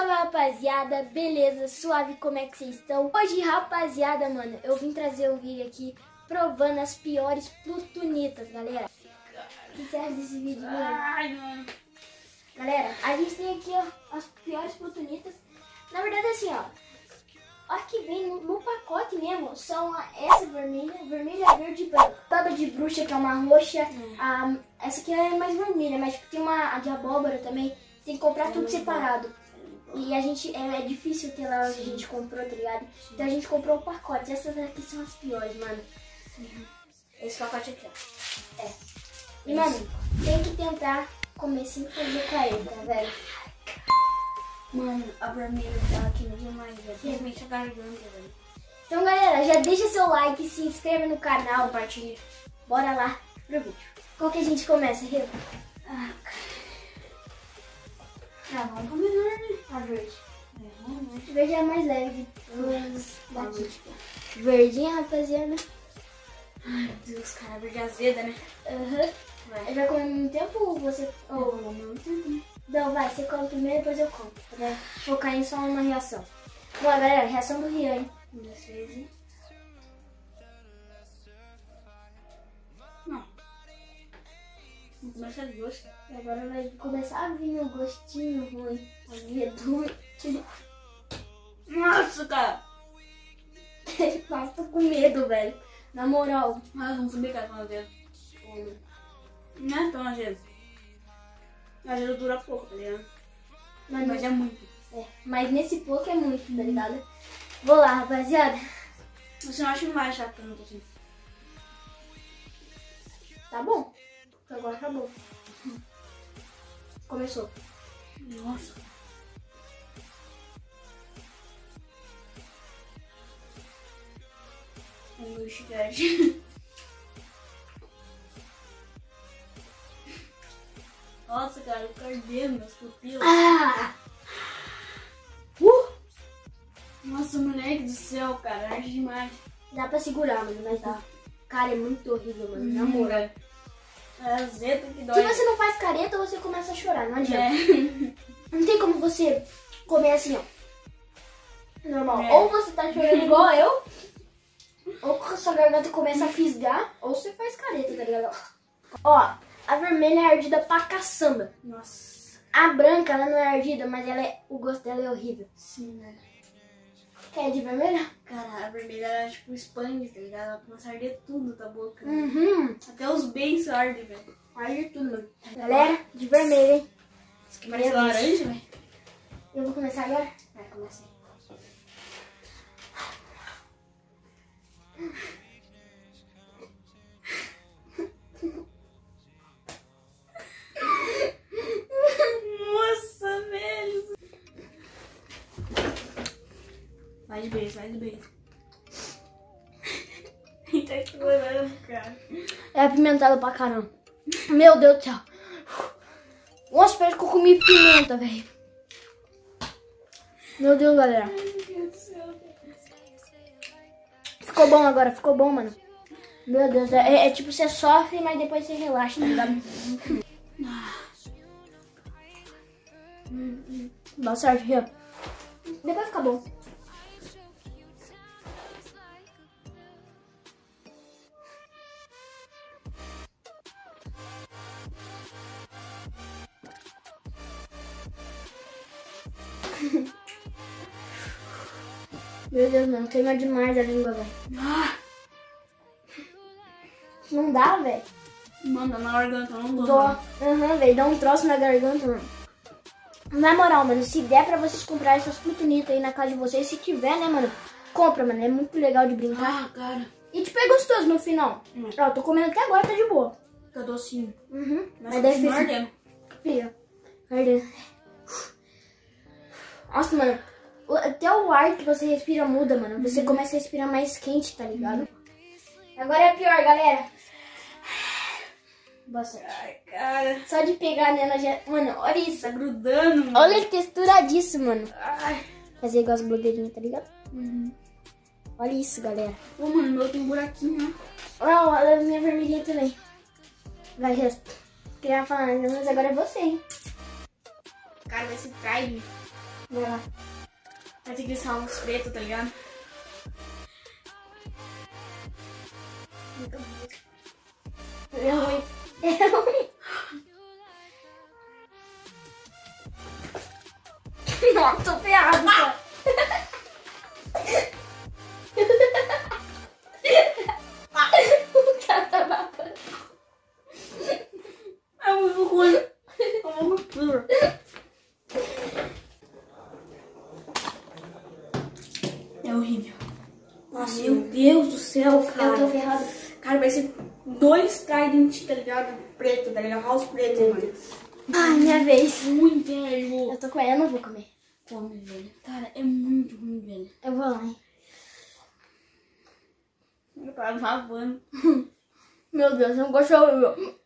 salve, rapaziada, beleza, suave, como é que vocês estão? Hoje, rapaziada, mano, eu vim trazer um vídeo aqui provando as piores plutonitas, galera. O que você acha desse vídeo, mano? Ai, mano. Galera, a gente tem aqui, ó, as piores plutonitas. Na verdade, assim, ó, que vem no pacote mesmo são essa vermelha, verde e branca. Baba de bruxa, que é uma roxa, essa aqui é mais vermelha, mas tipo, tem a de abóbora também. Tem que comprar tudo separado. E a gente, é difícil ter lá onde a gente comprou, tá ligado? Então a gente comprou o pacote. Essas aqui são as piores, mano. Esse pacote aqui, ó. E, mano, tem que tentar comer sem fazer careta, velho. Mano, a vermelha tá aqui demais, velho. Realmente a garganta, velho. Então, galera, já deixa seu like, se inscreve no canal, compartilha. Bora lá pro vídeo. Qual que a gente começa, Rio? Vamos com a menor, né? A verde. A verde é a mais leve daqui. Verdinha, rapaziada. Ai, meu Deus, cara, a verde azeda, né? Vai. Já comeu muito tempo ou você... muito tempo, né? Não, vai, você come primeiro, depois eu como. Pra focar em só uma reação. Bom, galera, reação do Rian, hein? Não. Vamos começar de gosto. Agora vai começar a vir o gostinho ruim. Azedo. Nossa, cara. Nossa, tô com medo, velho. Na moral. Mas vamos saber, cara, com azedo. Não é tão azedo. Azedo dura pouco, tá ligado? Mas é muito. Mas nesse pouco é muito, tá ligado? Vou lá, rapaziada. Você não acha que não vai achar tanto assim? Tá bom. Agora acabou. Começou. Nossa. É meu chiclete. Nossa, cara, eu perdi meus pupilos. Nossa, moleque do céu, cara, arde demais. Dá pra segurar, mano, mas dá. Cara, é muito horrível, mano, na moral. É azedo que dói. Se você não faz careta, você começa a chorar, não adianta. Não tem como você comer assim, ó. Normal. Ou você tá chorando igual eu, ou a sua garganta começa a fisgar, ou você faz careta, tá ligado? Ó, a vermelha é ardida pra caçamba. Nossa. A branca, ela não é ardida, mas o gosto dela é horrível. Sim, né? Quer de vermelha? Cara, a vermelha era tipo expande, tá ligado? Ela começa a arder tudo da boca. Até os bens ardem, velho. Arde tudo, mano. Galera, de vermelho, hein? Isso aqui parece laranja, velho. Eu vou começar agora? Vai, começa aí. Nossa, velho. Vai de beijo, vai de beijo. Tá chorando, cara. É apimentado pra caramba. Meu Deus do céu. Nossa, parece que eu comi pimenta, velho. Meu Deus, galera. Ai, meu Deus do céu. Ficou bom agora, ficou bom, mano. Meu Deus, é tipo, você sofre, mas depois você relaxa, tá ligado? Dá certo, Rio. Depois fica bom. Meu Deus, mano, queima demais a língua, velho. Não dá, velho. Manda na garganta, não dá. Velho, dá um troço na garganta, mano. Na moral, mano, se der pra vocês comprar essas plutonitas aí na casa de vocês, se tiver, né, mano, compra, mano, é muito legal de brincar. Cara. E tipo, é gostoso no final. Ó, eu tô comendo até agora, tá de boa. Fica docinho. Mas deve ser... ardendo. Filha, ardendo. Nossa, mano, até o ar que você respira muda, mano. Você começa a respirar mais quente, tá ligado? Agora é pior, galera. Bastante. Ai, cara. Só de pegar nela já... Mano, olha isso. Tá grudando, mano. Olha a textura disso, mano. Ai. Fazer igual as blogueirinhas, tá ligado? Olha isso, galera. Ô, mano, o meu tem um buraquinho, ó. Olha a minha vermelhinha também. Vai, resto. Queria falar, mas agora é você, hein? Cara, vai ser Prime. Vai lá. Vai ter que deixar uns pretos, tá ligado? É ruim. É ruim. Nossa, tô ferrado, cara. O cara tá babando. É muito ruim. É muito duro. É horrível. Nossa, meu Deus do céu, cara. Eu tô ferrado. Cara, vai ser 2 Trident, tá ligado? Preto, tá ligado? House preto, mano. Ai, minha vez. Ruim, velho. Eu tô comendo, eu não vou comer. Come, velho. Cara, é muito ruim, velho. Eu vou lá, hein. Eu tava babando. Meu Deus, eu não gosto horrível.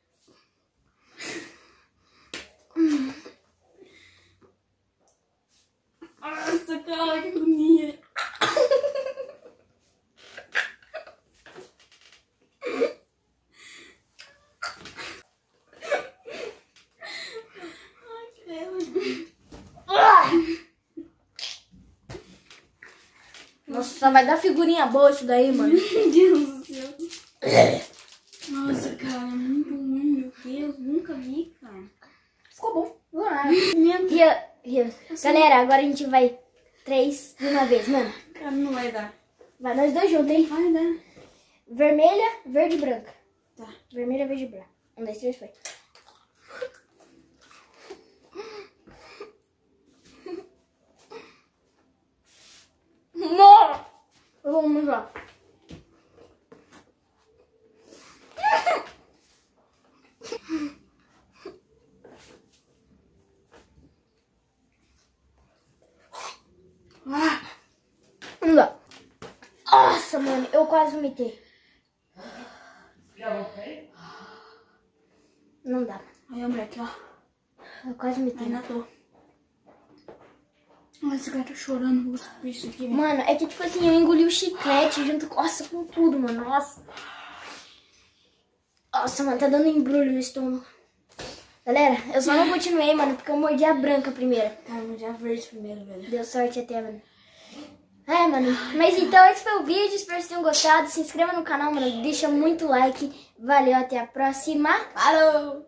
Nossa, cara, que agonia. Nossa, só vai dar figurinha boa isso daí, mano. Meu Deus do céu. Nossa, cara, é muito ruim, meu Deus. Nunca vi, cara. Ficou bom. Vamos lá. Galera, agora a gente vai 3 de uma vez, mano. Cara, não vai dar. Vai nós dois juntos, hein? Vai dar. Vermelha, verde e branca. Tá. Vermelha, verde e branca. 1, 2, 3, foi. Não! Vamos lá. Vamos lá. Nossa, mano, eu quase vomitei. Não dá. Aí, moleque, ó. Eu quase vomitei. Ainda tô. Olha, esse cara tá chorando os bichos aqui, velho. Mano, é que tipo assim, eu engoli o chiclete junto com, nossa, com tudo, mano. Nossa. Nossa, mano, tá dando embrulho no estômago. Galera, eu só não continuei, mano, porque eu mordi a branca primeiro. Cara, eu mordi a verde primeiro, velho. Deu sorte até, mano. É, mano. Mas então, esse foi o vídeo. Espero que vocês tenham gostado. Se inscreva no canal, mano. Deixa muito like. Valeu, até a próxima. Falou!